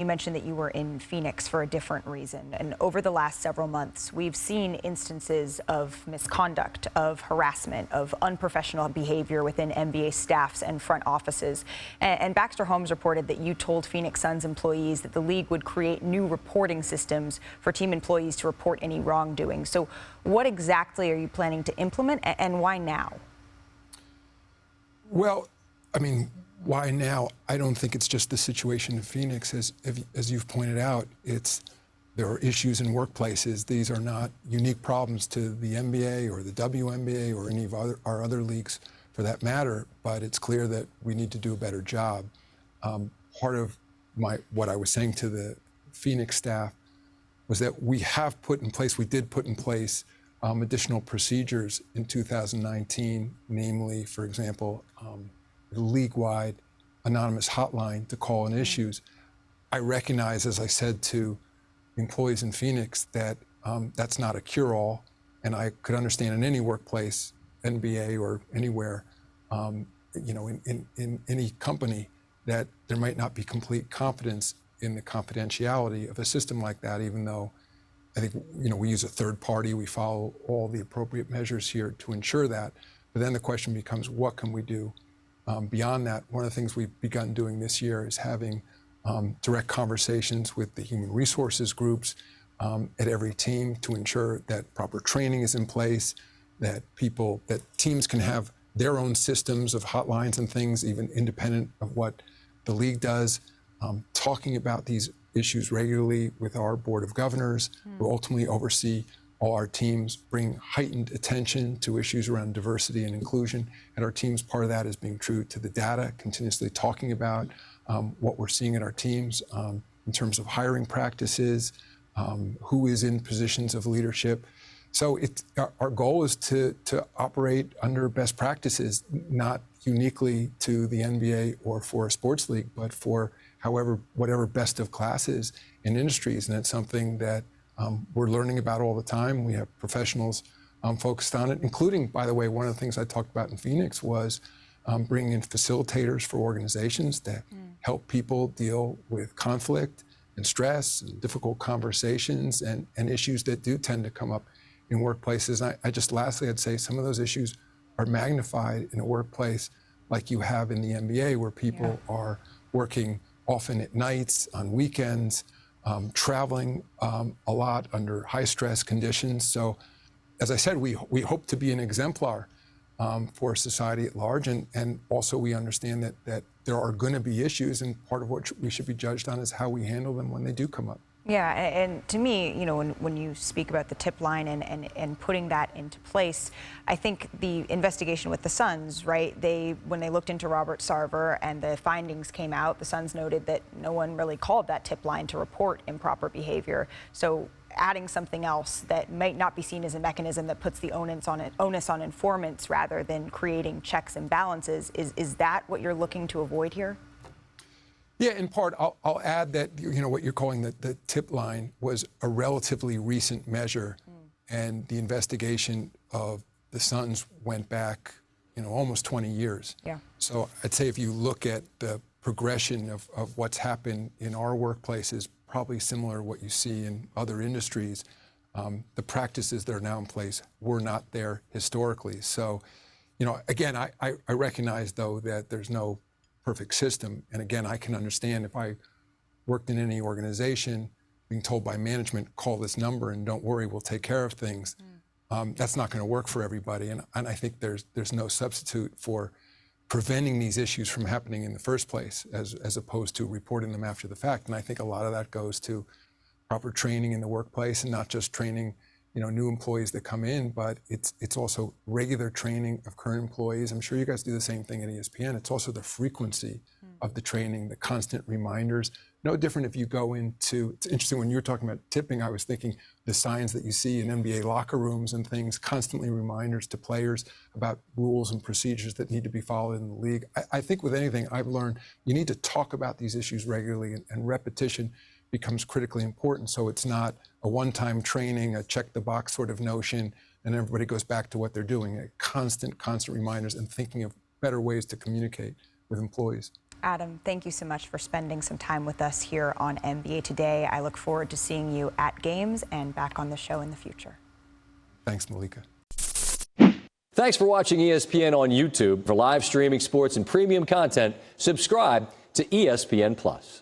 You mentioned that you were in Phoenix for a different reason. And over the last several months, we've seen instances of misconduct, of harassment, of unprofessional behavior within NBA staffs and front offices. And Baxter Holmes reported that you told Phoenix Suns employees that the league would create new reporting systems for team employees to report any wrongdoing. So what exactly are you planning to implement, and why now? Well, I mean, why now? I don't think it's just the situation in Phoenix. As you've pointed out, there are issues in workplaces. These are not unique problems to the NBA or the WNBA or any of our other leagues for that matter, but it's clear that we need to do a better job. Part of what I was saying to the Phoenix staff was that we did put in place additional procedures in 2019, namely, for example, the league-wide anonymous hotline to call in issues. I recognize, as I said to employees in Phoenix, that that's not a cure-all, and I could understand in any workplace, NBA or anywhere, in any company, that there might not be complete confidence in the confidentiality of a system like that, even though I think, we use a third party, we follow all the appropriate measures here to ensure that. But then the question becomes, what can we do beyond that? One of the things we've begun doing this year is having direct conversations with the human resources groups at every team to ensure that proper training is in place, that teams can have their own systems of hotlines and things, even independent of what the league does, talking about these issues regularly with our board of governors, who ultimately oversee all our teams, bring heightened attention to issues around diversity and inclusion. And our teams, part of that is being true to the data, continuously talking about what we're seeing in our teams in terms of hiring practices, who is in positions of leadership. So our goal is to operate under best practices, not uniquely to the NBA or for a sports league, but for whatever best of classes in industries. And it's something that we're learning about all the time. We have professionals focused on it, including, by the way, one of the things I talked about in Phoenix was bringing in facilitators for organizations that help people deal with conflict and stress and difficult conversations and issues that do tend to come up in workplaces. Lastly, I'd say some of those issues are magnified in a workplace like you have in the NBA, where people are working often at nights, on weekends, traveling a lot under high stress conditions. So, as I said, we hope to be an exemplar for society at large, and also we understand that there are going to be issues, and part of what we should be judged on is how we handle them when they do come up. Yeah, and to me, when you speak about the tip line and putting that into place, I think the investigation with the Suns, right, when they looked into Robert Sarver and the findings came out, the Suns noted that no one really called that tip line to report improper behavior. So adding something else that might not be seen as a mechanism that puts the onus on informants rather than creating checks and balances, is that what you're looking to avoid here? Yeah, in part, I'll add that what you're calling the tip line was a relatively recent measure, and the investigation of the Suns went back, almost 20 years. Yeah. So I'd say if you look at the progression of what's happened in our workplaces, probably similar to what you see in other industries, the practices that are now in place were not there historically. So, again, I recognize though that there's no perfect system. And again, I can understand if I worked in any organization being told by management, call this number and don't worry, we'll take care of things. That's not going to work for everybody. And I think there's no substitute for preventing these issues from happening in the first place, as opposed to reporting them after the fact. And I think a lot of that goes to proper training in the workplace, and not just training new employees that come in, but it's also regular training of current employees. I'm sure you guys do the same thing at ESPN. It's also the frequency of the training, the constant reminders. No different if you go into, it's interesting when you were talking about tipping, I was thinking the signs that you see in NBA locker rooms and things, constantly reminders to players about rules and procedures that need to be followed in the league. I think with anything I've learned, you need to talk about these issues regularly, and repetition becomes critically important. So it's not a one-time training, a check the box sort of notion, and everybody goes back to what they're doing. Constant reminders and thinking of better ways to communicate with employees. Adam, thank you so much for spending some time with us here on NBA Today. I look forward to seeing you at games and back on the show in the future. Thanks, Malika. Thanks for watching ESPN on YouTube. For live streaming sports and premium content, subscribe to ESPN+.